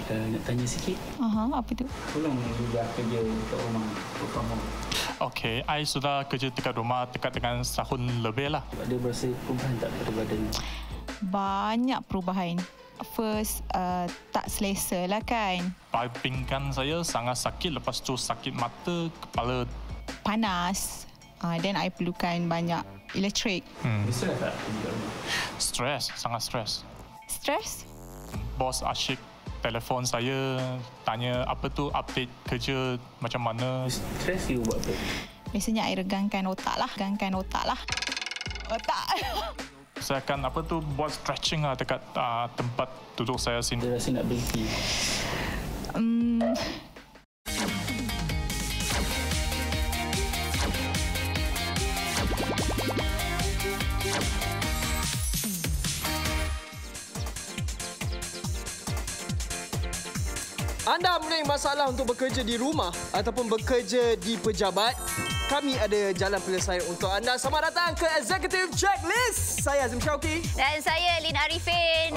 Nak tanya sikit. Apa tu? Tolong juga kerja kat rumah. Okey, I sudah kerja dekat rumah dekat dengan setahun lebih lah. Ada berasa perubahan tak pada badan? Banyak perubahan. First, tak selesa lah kan. Pinggang saya sangat sakit, lepas tu sakit mata, kepala. Panas. Then I perlukan banyak elektrik. Stres tak kerja kat rumah? Stres, sangat stres. Stres? Bos asyik telefon saya, tanya apa tu update kerja macam mana. Stres you buat apa? Biasanya I regangkan otak lah. Otak. Saya akan buat stretching lah dekat tempat duduk saya sini. Dia rasa nak berhenti. Anda mempunyai masalah untuk bekerja di rumah ataupun bekerja di pejabat? Kami ada jalan penyelesaian untuk anda. Selamat datang ke Executive Checklist. Saya Azim Syauqi. Dan saya Lin Arifin.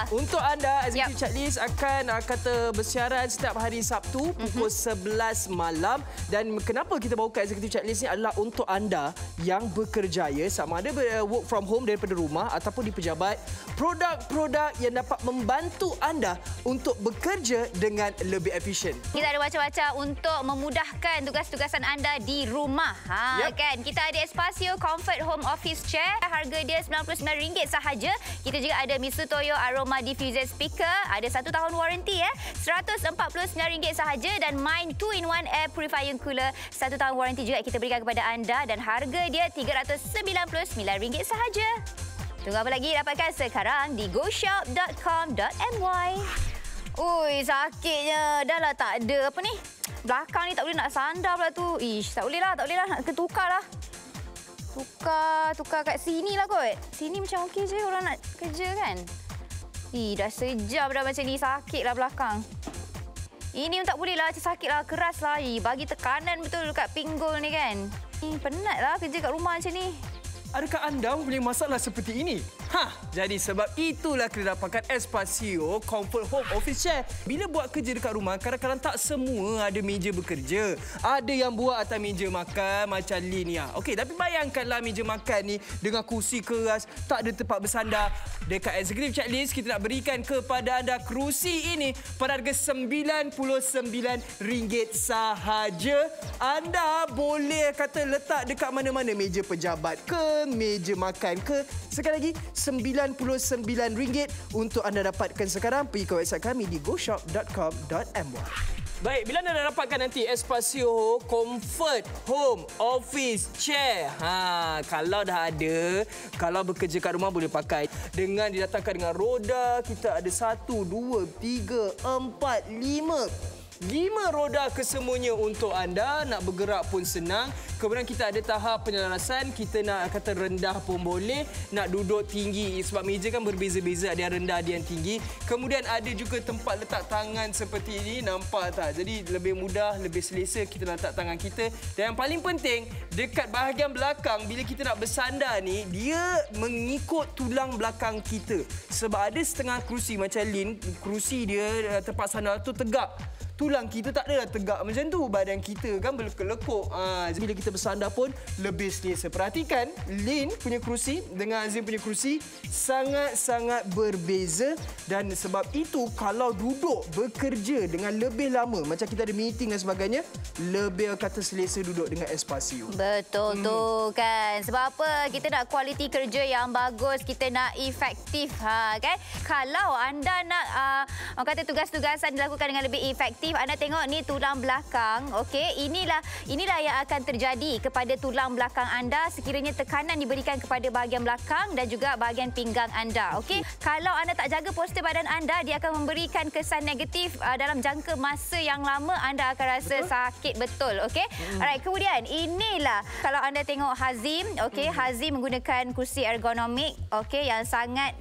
Untuk anda, Executive Checklist akan kata bersiaran setiap hari Sabtu pukul 11 malam. Dan kenapa kita bawakan Executive Checklist ni adalah untuk anda yang bekerjaya, sama ada work from home daripada rumah ataupun di pejabat. Produk-produk yang dapat membantu anda untuk bekerja dengan lebih efisien. Kita ada macam-macam untuk memudahkan tugas-tugasan anda di rumah. Kan? Kita ada Espasio Comfort Home Office Chair. Harga dia RM99 sahaja. Kita juga ada Misutoyo Aroma Diffuser Speaker. Ada 1 tahun waranti RM149 sahaja. Dan Mind 2-in-1 Air Purifying Cooler 1 tahun waranti juga kita berikan kepada anda. Dan harga dia RM399 sahaja. Tunggu apa lagi? Dapatkan sekarang di goshop.com.my. Ui, sakitnya. Dah lah tak ada apa ni. Belakang ni tak boleh nak sandar pula tu. Ish, tak boleh lah. Nak tukar lah. Tukar kat sini lah kot. Sini macam okey je orang nak kerja kan. Dah sejam dah macam ni. Sakit lah belakang. Ini tak boleh lah. Sakit lah. Keras lah. Bagi tekanan betul dekat pinggul ni kan. Penat lah kerja kat rumah macam ni. Adakah anda mempunyai masalah seperti ini? Jadi sebab itulah kita dapatkan Espasio Comfort Home Office Chair. Bila buat kerja dekat rumah, kadang-kadang tak semua ada meja bekerja. Ada yang buat atas meja makan macam Lin ya. Okey, tapi bayangkanlah meja makan ni dengan kursi keras, tak ada tempat bersandar. Dekat Executive Checklist, kita nak berikan kepada anda kerusi ini pada harga RM99 sahaja. Anda boleh kata letak dekat mana-mana, meja pejabat ke, meja makan ke. Sekali lagi, RM99 untuk anda dapatkan sekarang. Pergi ke website kami di goshop.com.my. Baik, bila anda dah dapatkan nanti Espasio Comfort Home Office Chair. Kalau dah ada, kalau bekerja kat rumah boleh pakai. Dengan didatangkan dengan roda, kita ada 1, 2, 3, 4, 5. 5 roda kesemuanya untuk anda. Nak bergerak pun senang. Kemudian kita ada tahap penyelarasan. Kita nak kata rendah pun boleh. Nak duduk tinggi. Sebab meja kan berbeza-beza. Ada yang rendah, ada yang tinggi. Kemudian ada juga tempat letak tangan seperti ini. Nampak tak? Jadi lebih mudah, lebih selesa kita letak tangan kita. Dan yang paling penting, dekat bahagian belakang, bila kita nak bersandar ni, dia mengikut tulang belakang kita. Sebab ada setengah kerusi macam Lin, kerusi dia tempat sandar tu tegak. Tulang kita tak adalah tegak macam tu. Badan kita kan berlekuk-lekuk. Bila kita bersandar pun lebih selesa. Perhatikan, Lin punya kerusi dengan Azim punya kerusi sangat-sangat berbeza. Dan sebab itu, kalau duduk bekerja dengan lebih lama, macam kita ada meeting dan sebagainya, lebih kata selesa duduk dengan Espasio. Betul tu kan. Sebab apa? Kita nak kualiti kerja yang bagus. Kita nak efektif. Kan? Kalau anda nak orang kata tugas-tugasan dilakukan dengan lebih efektif, anda tengok ni tulang belakang, okey, inilah yang akan terjadi kepada tulang belakang anda sekiranya tekanan diberikan kepada bahagian belakang dan juga bahagian pinggang anda, okey. Kalau anda tak jaga postur badan anda, dia akan memberikan kesan negatif dalam jangka masa yang lama. Anda akan rasa sakit betul, okey. Alright, kemudian inilah kalau anda tengok Hazim, okey, Hazim menggunakan kursi ergonomik, okey, yang sangat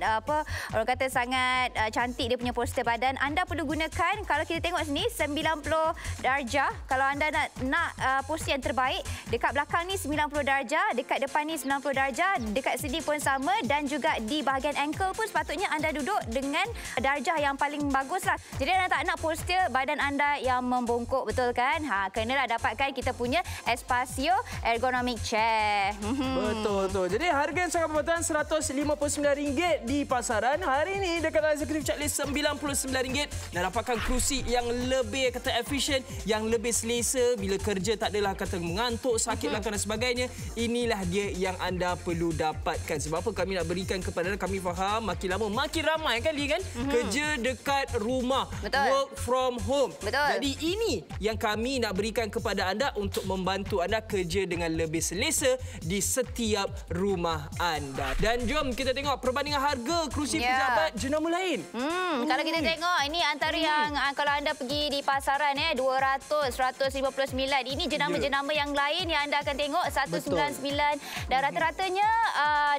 orang kata sangat cantik dia punya postur badan. Anda perlu gunakan, kalau kita tengok sini 90 darjah. Kalau anda nak posisi yang terbaik, dekat belakang ni 90 darjah, dekat depan ni 90 darjah, dekat sini pun sama dan juga di bahagian ankle pun sepatutnya anda duduk dengan darjah yang paling baguslah. Jadi anda tak nak postur badan anda yang membongkok, betul kan? Kenalah dapatkan kita punya Espasio Ergonomic Chair. Betul tu. Jadi harga yang sangat berpatutan RM159 di pasaran. Hari ini dekat Executive Checklist RM99 dan dapatkan kerusi yang lebih efisien, yang lebih selesa bila kerja, tak adalah kata mengantuk, sakit belakang dan sebagainya. Inilah dia yang anda perlu dapatkan. Sebab apa kami nak berikan kepada anda, kami faham makin lama makin ramai kali kan kerja dekat rumah. Betul. Work from home. Betul. Jadi ini yang kami nak berikan kepada anda untuk membantu anda kerja dengan lebih selesa di setiap rumah anda. Dan jom kita tengok perbandingan harga kerusi pejabat jenama lain. Kalau kita tengok ini antara yang kalau anda pergi di pasaran 200, 159. Ini jenama-jenama yang lain yang anda akan tengok 199 dan rata-ratanya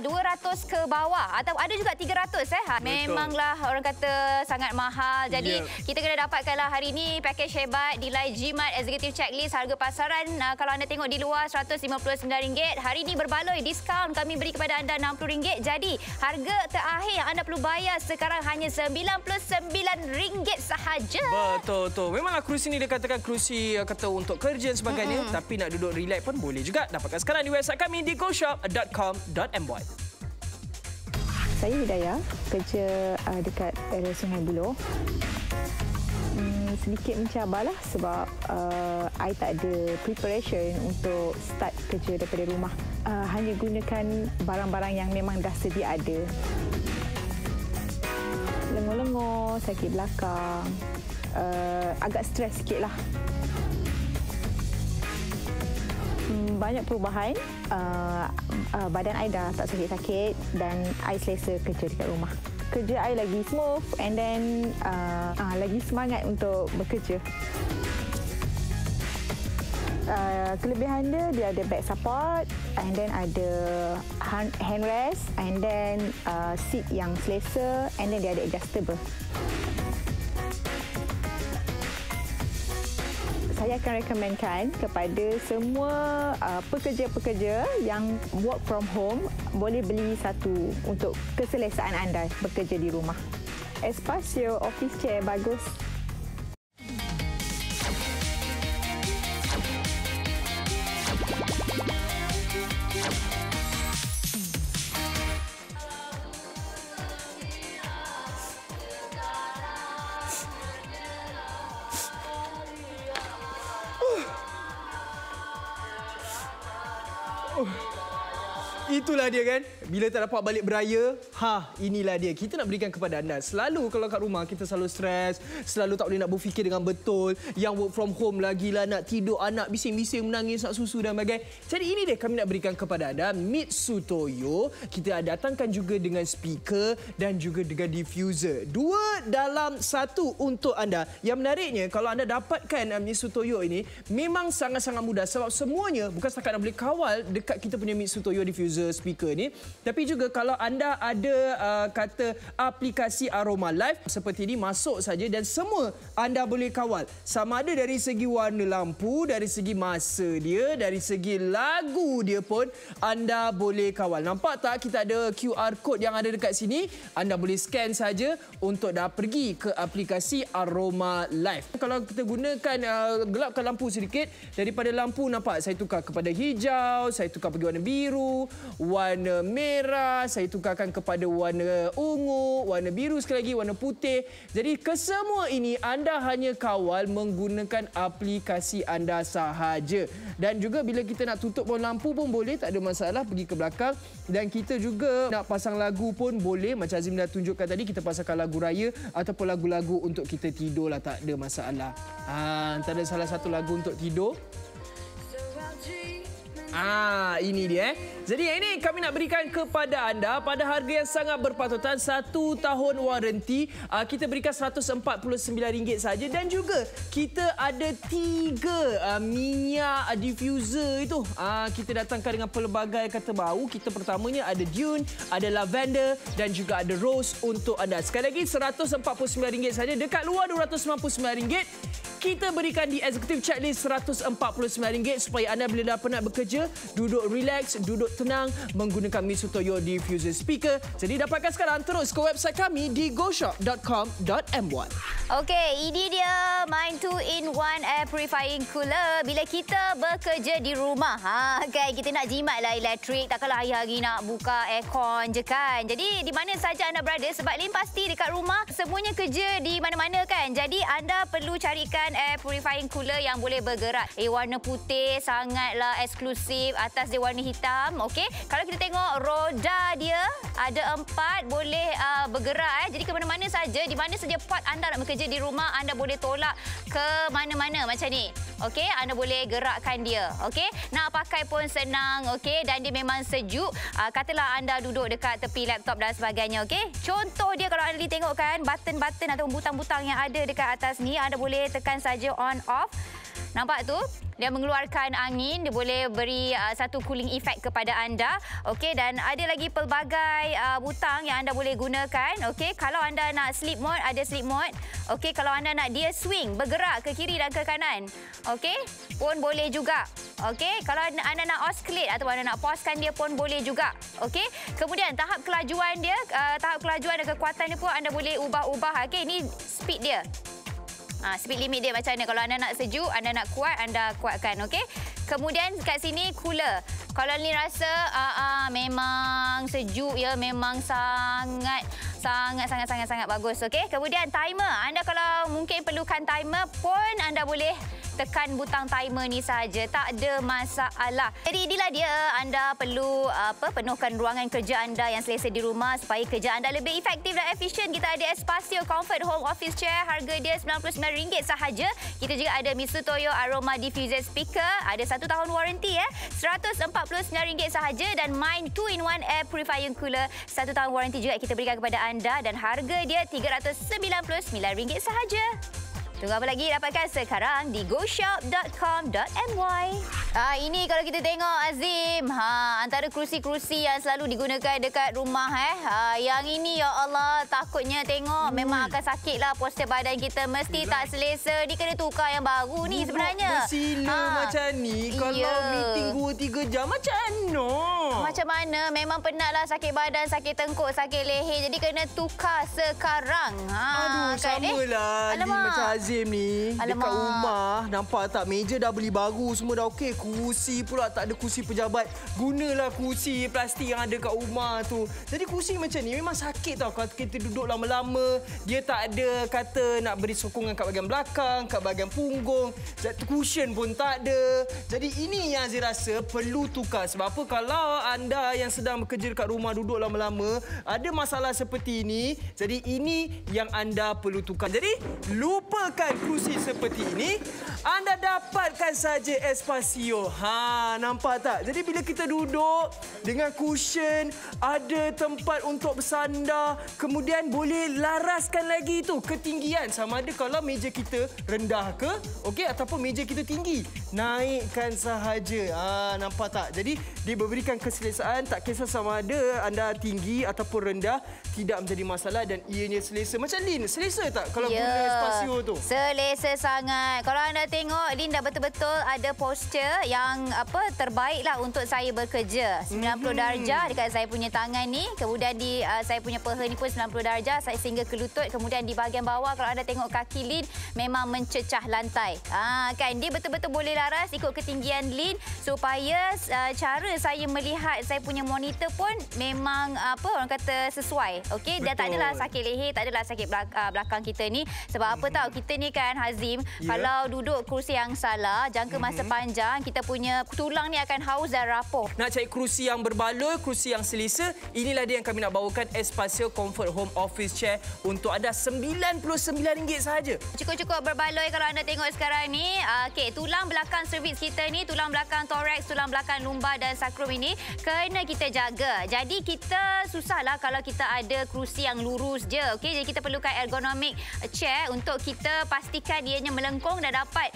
200 ke bawah atau ada juga 300 Memanglah orang kata sangat mahal. Jadi kita kena dapatkanlah hari ini pakej hebat Delay Jimat Executive Checklist. Harga pasaran kalau anda tengok di luar RM159. Hari ini berbaloi diskaun kami beri kepada anda RM60. Jadi harga terakhir yang anda perlu bayar sekarang hanya RM99 sahaja. Betul tu. Memanglah kerusi ni dikatakan kerusi kata untuk kerja dan sebagainya, tapi nak duduk relax pun boleh juga. Dapatkan sekarang di website kami di goshop.com.my. Saya Hidayah, kerja dekat area Sungai Buloh. Sedikit mencabarlah sebab I tak ada preparation untuk start kerja daripada rumah. Hanya gunakan barang-barang yang memang dah sedia ada. Lengur-lengur, sakit belakang, agak stres sikit lah. Banyak perubahan, badan I dah tak sakit-sakit dan I selesa kerja dekat rumah. Kerja I lagi smooth and then lagi semangat untuk bekerja. Kelebihan dia ada back support and then ada handrest and then seat yang selesa and then dia ada adjustable. Saya akan rekomenkan kepada semua pekerja-pekerja yang work from home boleh beli satu untuk keselesaan anda bekerja di rumah. Espasio office chair bagus. Itulah dia kan. Bila tak dapat balik beraya, inilah dia. Kita nak berikan kepada anda. Selalu kalau kat rumah kita selalu stres, selalu tak boleh nak berfikir dengan betul. Yang work from home lagilah nak tidur, anak bising-bising menangis nak susu dan sebagainya. Jadi ini dia kami nak berikan kepada anda Mitsutoyo. Kita datangkan juga dengan speaker dan juga dengan diffuser. 2 dalam 1 untuk anda. Yang menariknya kalau anda dapatkan Mitsutoyo ini memang sangat-sangat mudah sebab semuanya bukan setakat nak boleh kawal dekat kita punya Mitsutoyo diffuser speaker ni, tapi juga kalau anda ada kata aplikasi Aroma Live seperti ini, masuk saja dan semua anda boleh kawal. Sama ada dari segi warna lampu, dari segi masa dia, dari segi lagu dia pun anda boleh kawal. Nampak tak kita ada QR code yang ada dekat sini? Anda boleh scan saja untuk dah pergi ke aplikasi Aroma Live. Kalau kita gunakan gelapkan lampu sedikit, daripada lampu nampak saya tukar kepada hijau, saya tukar pergi warna biru, warna merah, saya tukarkan kepada warna ungu, warna biru sekali lagi, warna putih. Jadi kesemua ini anda hanya kawal menggunakan aplikasi anda sahaja. Dan juga bila kita nak tutup pun lampu pun boleh, tak ada masalah, pergi ke belakang. Dan kita juga nak pasang lagu pun boleh. Macam Azim dah tunjukkan tadi, kita pasangkan lagu raya ataupun lagu-lagu untuk kita tidur lah, tak ada masalah. Antara salah satu lagu untuk tidur. Ini dia. Jadi yang ini kami nak berikan kepada anda pada harga yang sangat berpatutan, 1 tahun waranti. Kita berikan RM149 saja dan juga kita ada 3 minyak diffuser itu. Kita datangkan dengan pelbagai kata bau. Kita pertamanya ada Dune, ada Lavender dan juga ada Rose untuk anda. Sekali lagi RM149 saja, dekat luar RM299. kita berikan di Executive Checklist RM149 supaya anda bila dah penat bekerja, duduk relax, duduk tenang menggunakan Mr. Toyo diffuser speaker. Jadi dapatkan sekarang terus ke website kami di goshop.com.my. Okey, ini dia Mind 2-in-1 Air Purifying Cooler. Bila kita bekerja di rumah, kan kita nak jimat lah elektrik. Takkanlah hari-hari nak buka aircon je kan. Jadi di mana saja anda berada, sebab Lin pasti dekat rumah semuanya kerja di mana-mana kan. Jadi anda perlu carikan air purifying cooler yang boleh bergerak. Warna putih sangatlah eksklusif, atas dia warna hitam. Okey, kalau kita tengok roda dia ada 4, boleh bergerak. Jadi ke mana-mana saja, di mana saja part anda nak bekerja di rumah, anda boleh tolak ke mana-mana macam ni. Okey, anda boleh gerakkan dia. Okey, nak pakai pun senang. Okey, dan dia memang sejuk. Katalah anda duduk dekat tepi laptop dan sebagainya. Okey, contoh dia kalau anda tengok kan, button-button atau butang-butang yang ada dekat atas ni, anda boleh tekan saja on off. Nampak tu? Dia mengeluarkan angin, dia boleh beri satu cooling effect kepada anda. Okey, dan ada lagi pelbagai butang yang anda boleh gunakan. Okey, kalau anda nak sleep mode, ada sleep mode. Okey, kalau anda nak dia swing, bergerak ke kiri dan ke kanan. Okey, pun boleh juga. Okey, kalau anda nak oscillate atau anda nak pausekan dia pun boleh juga. Okey, kemudian tahap kelajuan dia, tahap kelajuan dan kekuatan dia pun anda boleh ubah-ubah. Okey, ini speed dia. Speed limit dia macam mana. Kalau anda nak sejuk, anda nak kuat, anda kuatkan. Okey. Kemudian kat sini cooler. Kalau ni rasa memang sejuk ya, memang sangat bagus. Okey. Kemudian timer. Anda kalau mungkin perlukan timer pun anda boleh tekan butang timer ni saja, tak ada masalah. Jadi inilah dia, anda perlu penuhkan ruangan kerja anda yang selesa di rumah supaya kerja anda lebih efektif dan efisien. Kita ada Espasio Comfort Home Office Chair, harga dia RM99 sahaja. Kita juga ada Mr. Toyo Aroma Diffuser Speaker, ada 1 tahun waranti RM149 sahaja, dan Mind 2-in-1 Air Purifying Cooler 1 tahun waranti juga kita berikan kepada anda, dan harga dia RM399 sahaja. Tunggu apa lagi? Dapatkan sekarang di goshop.com.my. Ini kalau kita tengok Azim, antara kerusi-kerusi yang selalu digunakan dekat rumah yang ini ya Allah, takutnya tengok memang akan sakitlah postur badan kita, mesti tak selesa. Ni kena tukar yang baru ni sebenarnya. Bersila macam ni kalau meeting 2-3 jam macam mana? Macam mana? Memang penatlah, sakit badan, sakit tengkuk, sakit leher. Jadi kena tukar sekarang. Aduh, kan, samalah Lin macam Azim ni. Alamak. Dekat rumah, nampak tak meja dah beli baru, semua dah okey. Kursi pula tak ada kursi pejabat. Gunalah kursi plastik yang ada kat rumah tu. Jadi kursi macam ni memang sakit tau. Kalau kita duduk lama-lama, dia tak ada kata nak beri sokongan kat bahagian belakang, kat bahagian punggung. Cushion pun tak ada. Jadi ini yang Azim rasa perlu tukar. Sebab apa? Kalau anda yang sedang bekerja dekat rumah, duduk lama-lama, ada masalah seperti ini. Jadi ini yang anda perlu tukar. Jadi lupakan kerusi seperti ini. Anda dapatkan saja Espasio. Nampak tak? Jadi bila kita duduk dengan cushion, ada tempat untuk bersandar, kemudian boleh laraskan lagi tu ketinggian, sama ada kalau meja kita rendah ke, okey, ataupun meja kita tinggi. Naikkan sahaja. Nampak tak? Jadi dia memberikan keselesaan, tak kisah sama ada anda tinggi ataupun rendah, tidak menjadi masalah dan ianya selesa. Macam Lin, selesa tak kalau guna Espasio tu? Selesa sangat. Kalau anda tengok, Lin dah betul-betul ada posture yang terbaiklah untuk saya bekerja. 90 darjah dekat saya punya tangan ni, kemudian di saya punya paha ni pun 90 darjah sehingga ke lutut, kemudian di bahagian bawah kalau anda tengok kaki Lin memang mencecah lantai. Kan dia betul-betul boleh laras ikut ketinggian Lin supaya cara saya melihat saya punya monitor pun memang orang kata sesuai. Okey, dia tak adalah sakit leher, tak adalah sakit belakang kita ni. Sebab apa tahu, kita ni kan Hazim, kalau duduk kerusi yang salah jangka masa panjang, kita punya tulang ni akan haus dan rapuh. Nak cari kerusi yang berbaloi, kerusi yang selesa, inilah dia yang kami nak bawakan, Espasio Comfort Home Office Chair untuk anda RM99 sahaja. Cukup-cukup berbaloi kalau anda tengok sekarang ni. Okey, tulang belakang cervix kita ni, tulang belakang thorax, tulang belakang lumbar dan sacrum ini kena kita jaga. Jadi kita susahlah kalau kita ada kerusi yang lurus je. Okey, jadi kita perlukan ergonomic chair untuk kita pastikan ianya melengkung dan dapat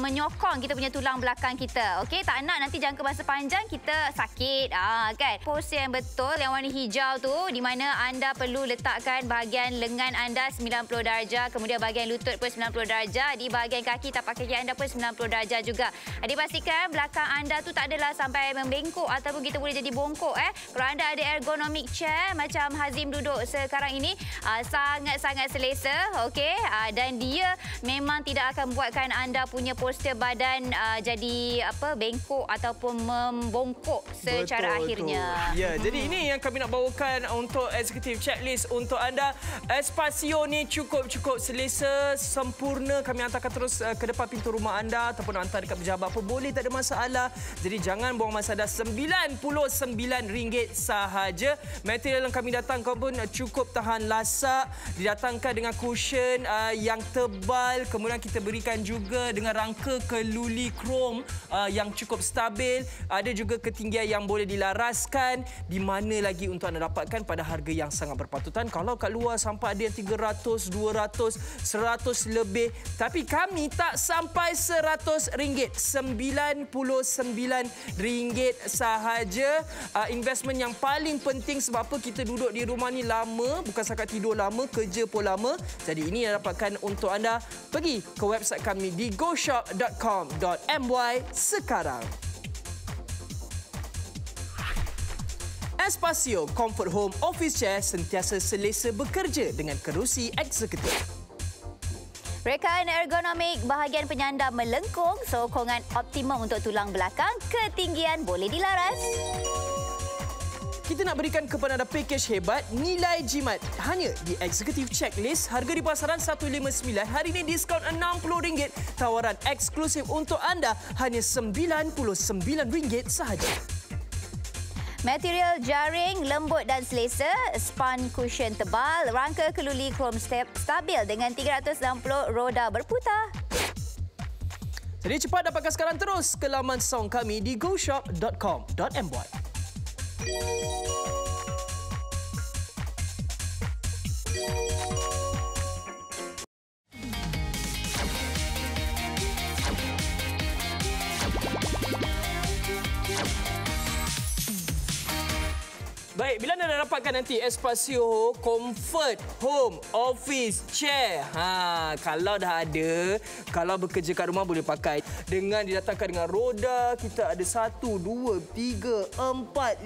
menyokong kita punya tulang belakang kita. Okey, tak nak nanti jangka masa panjang kita sakit. Kan? Pose yang betul yang warna hijau tu di mana anda perlu letakkan bahagian lengan anda 90 darjah, kemudian bahagian lutut pun 90 darjah, di bahagian kaki tapak kaki anda pun 90 darjah juga. Dipastikan belakang anda tu tak adalah sampai membengkok ataupun kita boleh jadi bongkok. Kalau anda ada ergonomic chair macam Hazim duduk sekarang ini, sangat-sangat selesa, okey, dan dia memang tidak akan buatkan anda punya postur badan jadi bengkok ataupun membongkok secara akhirnya. Ya, jadi ini yang kami nak bawakan untuk executive checklist untuk anda. Espasio ni cukup selesa, sempurna. Kami hantarkan terus ke depan pintu rumah anda ataupun hantar dekat pejabat pun boleh, tak ada masalah. Jadi jangan buang masa dah. RM99 sahaja. Material yang kami datangkan pun cukup tahan lasak, didatangkan dengan cushion yang tebal, kemudian kita berikan juga dengan rangka keluli krom yang cukup stabil, ada juga ketinggian yang boleh dilaraskan. Di mana lagi untuk anda dapatkan pada harga yang sangat berpatutan. Kalau kat luar sampai ada yang 300, 200, 100 lebih, tapi kami tak sampai RM100, RM99 sahaja. Investment yang paling penting sebab apa, kita duduk di rumah ni lama, bukan setakat tidur lama, kerja pun lama. Jadi ini yang dapatkan untuk anda. Pergi ke website kami di goshop.com.my sekarang. Espasio Comfort Home Office Chair sentiasa selesa bekerja dengan kerusi eksekutif. Rekaan ergonomik, bahagian penyandang melengkung, sokongan optimum untuk tulang belakang, ketinggian boleh dilaras. Kita nak berikan kepada anda pakej hebat, nilai jimat hanya di Executive Checklist. Harga di pasaran RM159, hari ini diskaun RM60. Tawaran eksklusif untuk anda hanya RM99 sahaja. Material jaring, lembut dan selesa, span cushion tebal, rangka keluli krom stabil dengan 360 roda berputar. Jadi cepat dapatkan sekarang, terus ke laman saung kami di goshop.com.my. Baik, bila anda nak dapatkan nanti Espasio Comfort Home Office Chair. Kalau dah ada, kalau bekerja kat rumah boleh pakai. Dengan didatangkan dengan roda, kita ada 1, 2, 3, 4,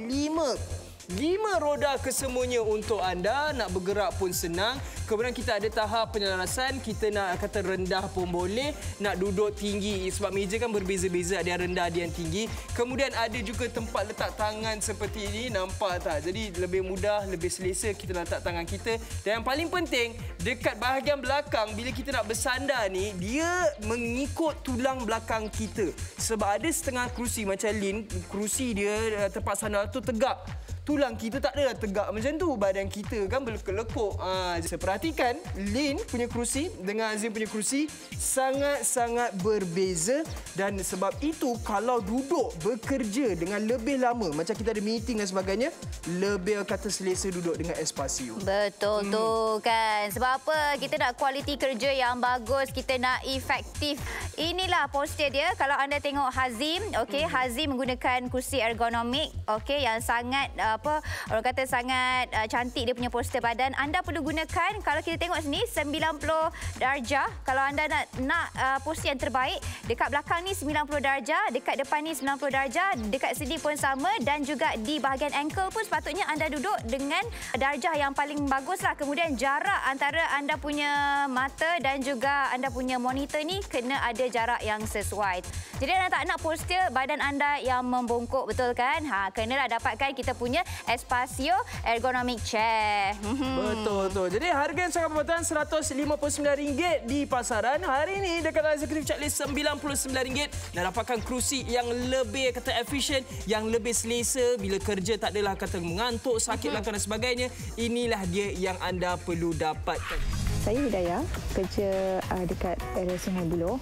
5 roda kesemuanya untuk anda. Nak bergerak pun senang. Kemudian kita ada tahap penyelarasan. Kita nak kata rendah pun boleh. Nak duduk tinggi. Sebab meja kan berbeza-beza. Ada yang rendah, ada yang tinggi. Kemudian ada juga tempat letak tangan seperti ini. Nampak tak? Jadi lebih mudah, lebih selesa kita letak tangan kita. Dan yang paling penting, dekat bahagian belakang, bila kita nak bersandar ni, dia mengikut tulang belakang kita. Sebab ada setengah kerusi macam Lin, kerusi dia tempat sandar tu tegak. Tulang kita tak adalah tegak macam tu. Badan kita kan berlekuk-lekuk. Saya perhatikan Lin punya kerusi dengan Azim punya kerusi sangat-sangat berbeza. Dan sebab itu kalau duduk bekerja dengan lebih lama, macam kita ada meeting dan sebagainya, lebih kata selesa duduk dengan Espasio. Betul tu kan. Sebab apa? Kita nak kualiti kerja yang bagus, kita nak efektif. Inilah postur dia. Kalau anda tengok Hazim, okey, Hazim menggunakan kursi ergonomik, okey, yang sangat orang kata sangat cantik dia punya postur badan. Anda perlu gunakan, kalau kita tengok sini 90 darjah. Kalau anda nak postur yang terbaik, dekat belakang ni 90 darjah, dekat depan ni 90 darjah, dekat sini pun sama, dan juga di bahagian ankle pun sepatutnya anda duduk dengan darjah yang paling baguslah. Kemudian jarak antara anda punya mata dan juga anda punya monitor ni kena ada jarak yang sesuai. Jadi anda tak nak postur badan anda yang membongkok, betul kan? Kenalah dapatkan kita punya Espasio Ergonomic Chair. Betul. Jadi harga yang sangat berpatutan RM159 di pasaran. Hari ini dekat Executive Checklist RM99 dan dapatkan kerusi yang lebih kata efisien, yang lebih selesa. Bila kerja tak adalah kata mengantuk, sakit belakang dan sebagainya. Inilah dia yang anda perlu dapatkan. Saya Hidayah, kerja dekat area Sungai Buloh.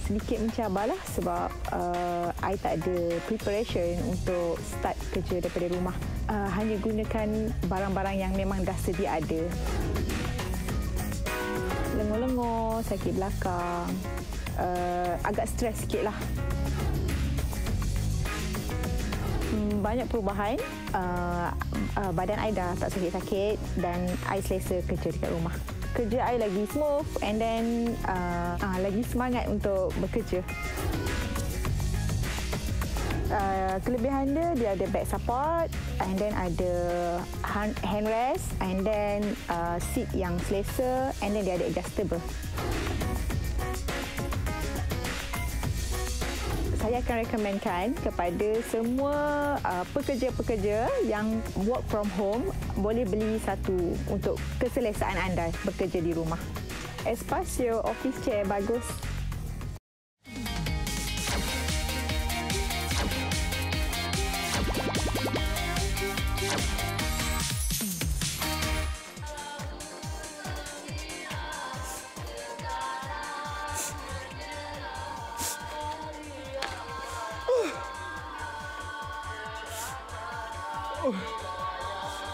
sedikit mencabarlah sebab I tak ada preparation untuk start kerja daripada rumah. Hanya gunakan barang-barang yang memang dah sedia ada. Lengur-lengur, sakit belakang, agak stres sikit lah. Banyak perubahan, badan I dah tak sakit-sakit dan I selesa kerja dekat rumah. Kerja I lagi smooth and then lagi semangat untuk bekerja. Kelebihan dia ada back support and then ada handrest and then seat yang selesa and then dia ada adjustable. Saya akan rekomenkan kepada semua pekerja-pekerja yang work from home boleh beli satu untuk keselesaan anda bekerja di rumah. Espacio office chair bagus.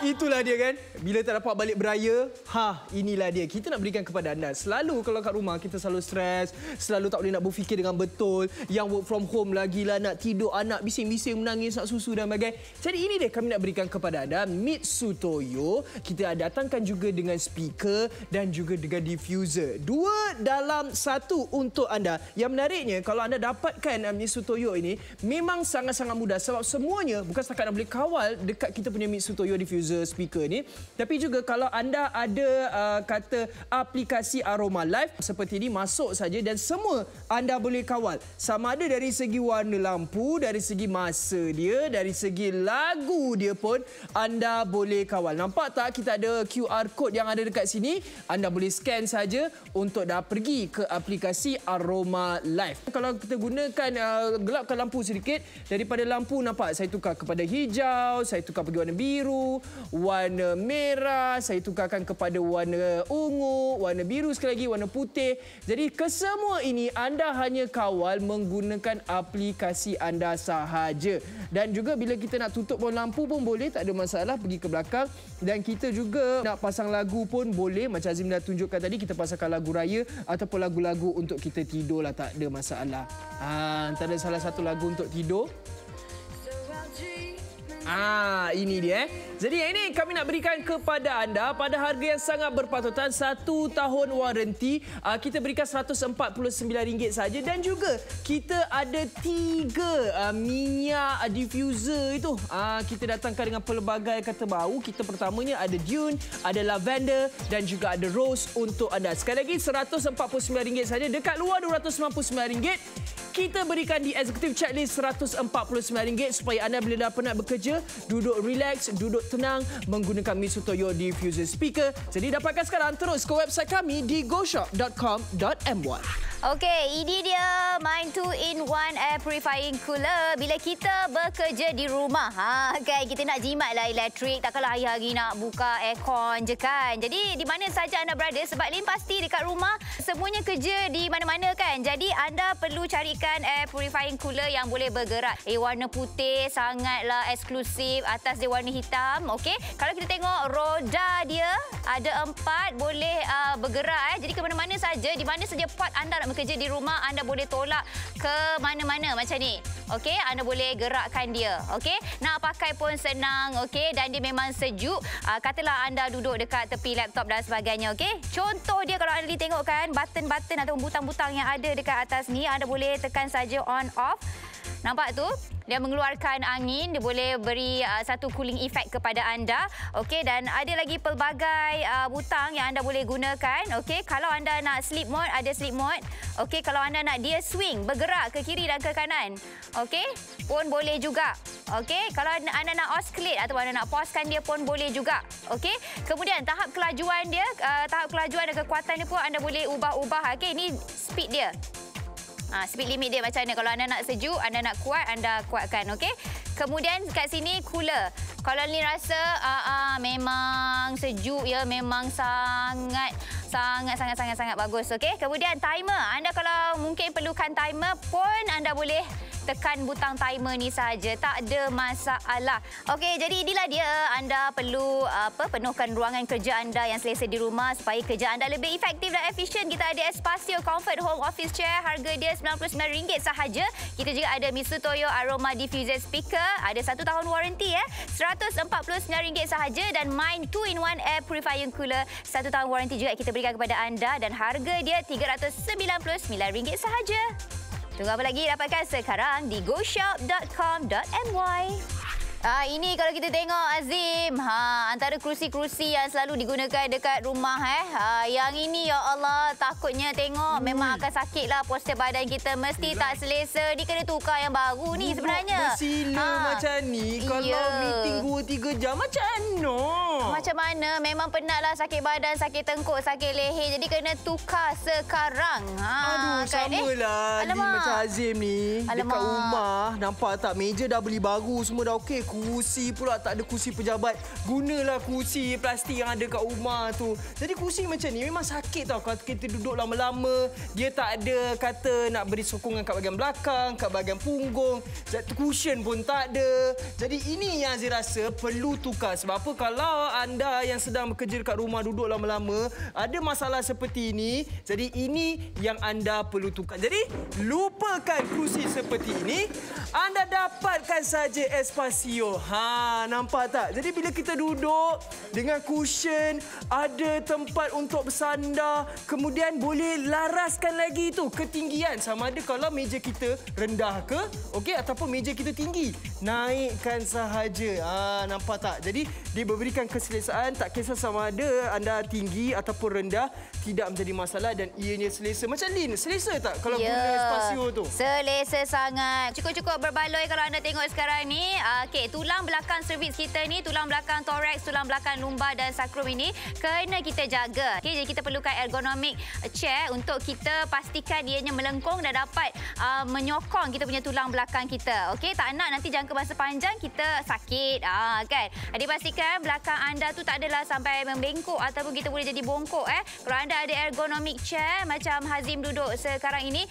Itulah dia kan. Bila tak dapat balik beraya, inilah dia. Kita nak berikan kepada anda. Selalu kalau kat rumah kita selalu stres, selalu tak boleh nak berfikir dengan betul. Yang work from home lagilah nak tidur, anak bising-bising menangis nak susu dan sebagainya. Jadi ini dia kami nak berikan kepada anda Mitsutoyo. Kita datangkan juga dengan speaker dan juga dengan diffuser. 2 dalam 1 untuk anda. Yang menariknya kalau anda dapatkan Mitsutoyo ini memang sangat-sangat mudah sebab semuanya bukan setakat nak boleh kawal dekat kita punya Mitsutoyo diffuser speaker ni, tapi juga kalau anda ada kata aplikasi Aroma Live seperti ini, masuk saja dan semua anda boleh kawal. Sama ada dari segi warna lampu, dari segi masa dia, dari segi lagu dia pun anda boleh kawal. Nampak tak kita ada QR code yang ada dekat sini? Anda boleh scan saja untuk dah pergi ke aplikasi Aroma Live. Kalau kita gunakan gelapkan lampu sedikit, daripada lampu nampak saya tukar kepada hijau, saya tukar pergi warna biru, warna merah, saya tukarkan kepada warna ungu, warna biru sekali lagi, warna putih. Jadi kesemua ini anda hanya kawal menggunakan aplikasi anda sahaja. Dan juga bila kita nak tutup pun lampu pun boleh, tak ada masalah, pergi ke belakang. Dan kita juga nak pasang lagu pun boleh. Macam Azim dah tunjukkan tadi, kita pasangkan lagu raya ataupun lagu-lagu untuk kita tidur lah, tak ada masalah. Antara salah satu lagu untuk tidur. Ini dia. Jadi yang ini kami nak berikan kepada anda pada harga yang sangat berpatutan, 1 tahun waranti. Kita berikan RM149 saja dan juga kita ada 3 minyak diffuser itu. Kita datangkan dengan pelbagai kata bau. Kita pertamanya ada Dune, ada Lavender dan juga ada Rose untuk anda. Sekali lagi RM149 saja. Dekat luar RM299. Kita berikan di Executive Checklist RM149 supaya anda bila dah penat bekerja, duduk relax, duduk tenang menggunakan Mitsutoyo diffuser speaker. Jadi dapatkan sekarang terus ke website kami di goshop.com.my. Okey, ini dia My 2-in-1 Air Purifying Cooler. Bila kita bekerja di rumah, kan kita nak jimatlah elektrik. Takkanlah hari-hari nak buka aircon je kan. Jadi di mana saja anda berada, sebab Lin pasti dekat rumah semuanya kerja di mana-mana kan. Jadi anda perlu carikan Air Purifying Cooler yang boleh bergerak. Warna putih sangatlah eksklusif, atas dia warna hitam. Okey, kalau kita tengok roda dia ada 4, boleh bergerak. Jadi ke mana-mana saja, di mana saja pot anda nak bekerja di rumah, anda boleh tolak ke mana-mana macam ni. Okey, anda boleh gerakkan dia. Okey, nak pakai pun senang. Okey, dan dia memang sejuk. Katalah anda duduk dekat tepi laptop dan sebagainya. Okey, contoh dia kalau anda tengokkan button-button atau butang-butang yang ada dekat atas ni, anda boleh tekan saja on off. Nampak tu? Dia mengeluarkan angin, dia boleh beri satu cooling effect kepada anda. Okey, dan ada lagi pelbagai butang yang anda boleh gunakan. Okey, kalau anda nak sleep mode, ada sleep mode. Okey, kalau anda nak dia swing, bergerak ke kiri dan ke kanan. Okey, pun boleh juga. Okey, kalau anda nak oscillate atau anda nak pausekan dia pun boleh juga. Okey, kemudian tahap kelajuan dia, tahap kelajuan dan kekuatan dia pun anda boleh ubah-ubah. Okey, ini speed dia. Speed limit dia macam mana. Kalau anda nak sejuk, anda nak kuat, anda kuatkan. Okey. Kemudian kat sini cooler. Kalau ni rasa memang sejuk ya, memang sangat Sangat bagus. Okey. Kemudian timer. Anda kalau mungkin perlukan timer pun anda boleh tekan butang timer ni saja, tak ada masalah. Okey, jadi inilah dia, anda perlu penuhkan ruangan kerja anda yang selesa di rumah supaya kerja anda lebih efektif dan efisien. Kita ada Espasio Comfort Home Office Chair, harga dia RM99 sahaja. Kita juga ada Misutoyo Aroma Diffuser Speaker, ada 1 tahun waranti RM149 sahaja, dan Mind 2-in-1 Air Purifying Cooler, 1 tahun waranti juga kita berikan kepada anda dan harga dia RM399 sahaja. Tunggu apa lagi? Dapatkan sekarang di goshop.com.my. Ini kalau kita tengok Azim, antara kerusi-kerusi yang selalu digunakan dekat rumah yang ini ya Allah, takutnya tengok memang akan sakitlah postur badan kita, mesti tak selesa. Ni kena tukar yang baru ni sebenarnya. Bersila macam ni kalau meeting 2-3 jam macam mana? Macam mana? Memang penatlah, sakit badan, sakit tengkuk, sakit leher. Jadi kena tukar sekarang. Aduh, kan, samalah ni macam Azim ni. Dekat rumah, nampak tak meja dah beli baru, semua dah okey. Kursi pula tak ada kursi pejabat. Gunalah kursi plastik yang ada kat rumah tu. Jadi kursi macam ni memang sakit tau. Kalau kita duduk lama-lama, dia tak ada kata nak beri sokongan kat bahagian belakang, kat bahagian punggung. Cushion pun tak ada. Jadi ini yang Azim rasa perlu tukar. Sebab apa? Kalau anda yang sedang bekerja dekat rumah, duduk lama-lama, ada masalah seperti ini. Jadi ini yang anda perlu tukar. Jadi lupakan kursi seperti ini. Anda dapatkan saja Espasio. Nampak tak? Jadi bila kita duduk dengan cushion, ada tempat untuk bersandar, kemudian boleh laraskan lagi tu ketinggian. Sama ada kalau meja kita rendah ke, okey, ataupun meja kita tinggi. Naikkan sahaja. Nampak tak? Jadi dia memberikan keselesaan, tak kisah sama ada anda tinggi ataupun rendah, tidak menjadi masalah dan ianya selesa. Macam Lin, selesa tak kalau guna Espasio tu? Selesa sangat. Cukup-cukup berbaloi kalau anda tengok sekarang ni. Okey, tulang belakang cervix kita ni, tulang belakang thorax, tulang belakang lumbar dan sakrum ini kena kita jaga. Okey, jadi kita perlukan ergonomic chair untuk kita pastikan ianya melengkung dan dapat menyokong kita punya tulang belakang kita. Okey, tak nak nanti jangka masa panjang kita sakit. Kan? Dipastikan belakang anda tu tak adalah sampai membengkok ataupun kita boleh jadi bongkok. Kalau anda ada ergonomic chair macam Hazim duduk sekarang ini,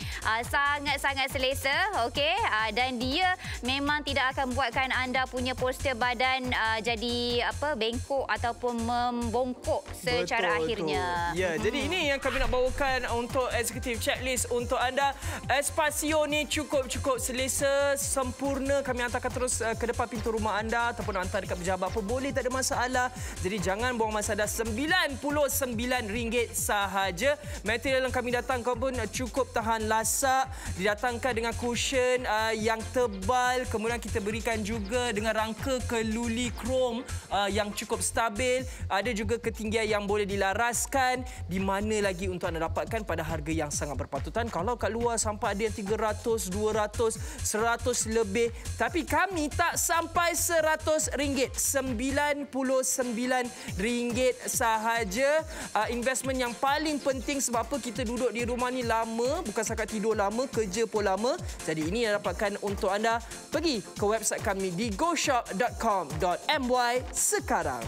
sangat-sangat selesa. Okey, dan dia memang tidak akan buatkan anda punya postur badan jadi bengkok ataupun membongkok secara akhirnya. Ya, jadi ini yang kami nak bawakan untuk executive checklist untuk anda. Espasio ni cukup selesa, sempurna. Kami hantarkan terus ke depan pintu rumah anda ataupun hantar dekat pejabat pun boleh, tak ada masalah. Jadi jangan buang masa, dah RM99 sahaja. Material yang kami datangkan pun cukup tahan lasak, didatangkan dengan cushion yang tebal, kemudian kita berikan juga dengan rangka keluli krom yang cukup stabil. Ada juga ketinggian yang boleh dilaraskan. Di mana lagi untuk anda dapatkan pada harga yang sangat berpatutan. Kalau kat luar sampai ada yang 300, 200, 100 lebih. Tapi kami tak sampai RM100. RM99 sahaja. Investment yang paling penting sebab apa? Kita duduk di rumah ni lama, bukan setakat tidur lama, kerja pun lama. Jadi ini yang dapatkan untuk anda. Pergi ke website kami di goshop.com.my sekarang.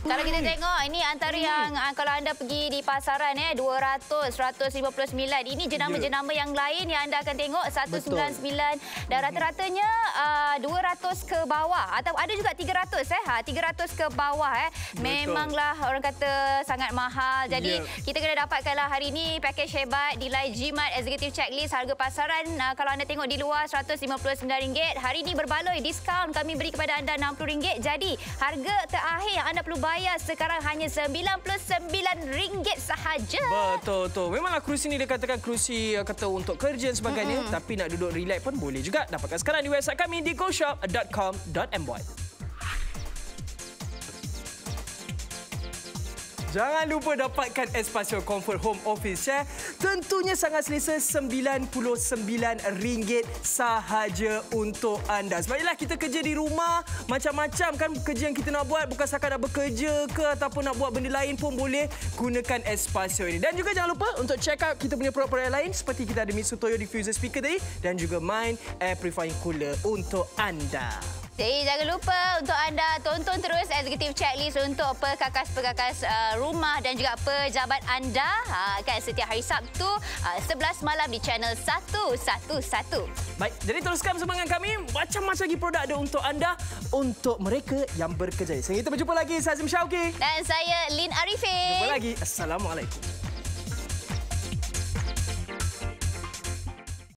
Kalau kita tengok, ini antara yang kalau anda pergi di pasaran 200, 159. Ini jenama-jenama yang lain yang anda akan tengok 199 dan rata-ratanya 200 ke bawah atau ada juga 300 300 ke bawah Memanglah orang kata sangat mahal. Jadi kita kena dapatkanlah hari ini package hebat Delai Jimat Executive Checklist. Harga pasaran kalau anda tengok di luar RM159. Hari ini berbaloi diskaun kami beri kepada anda RM60. Jadi harga terakhir yang anda perlu bayar sekarang hanya RM99 sahaja. Betul. Memanglah kerusi ni dikatakan kerusi kata untuk kerja dan sebagainya. Tapi nak duduk relax pun boleh juga. Dapatkan sekarang di website kami di goshop.com.my. Jangan lupa dapatkan Espasio Comfort Home Office Chair. Tentunya sangat selesa, RM99 sahaja untuk anda. Sebab itulah kita kerja di rumah, macam-macam kan kerja yang kita nak buat. Bukan setakat nak bekerja ke ataupun nak buat benda lain pun boleh gunakan Espasio ini. Dan juga jangan lupa untuk check out kita punya produk-produk lain seperti kita ada Misutoyo Diffuser Speaker tadi dan juga Mind Air Purifying Cooler untuk anda. Jadi jangan lupa untuk anda tonton terus Executive Checklist untuk perkakas-perkakas rumah dan juga pejabat anda kan setiap hari Sabtu 11 malam di channel 111. Baik, jadi teruskan bersama dengan kami. Macam-macam lagi produk ada untuk anda, untuk mereka yang bekerja. Sehingga kita berjumpa lagi. Saya Azim Syauqi. Dan saya Lin Arifin. Jumpa lagi. Assalamualaikum.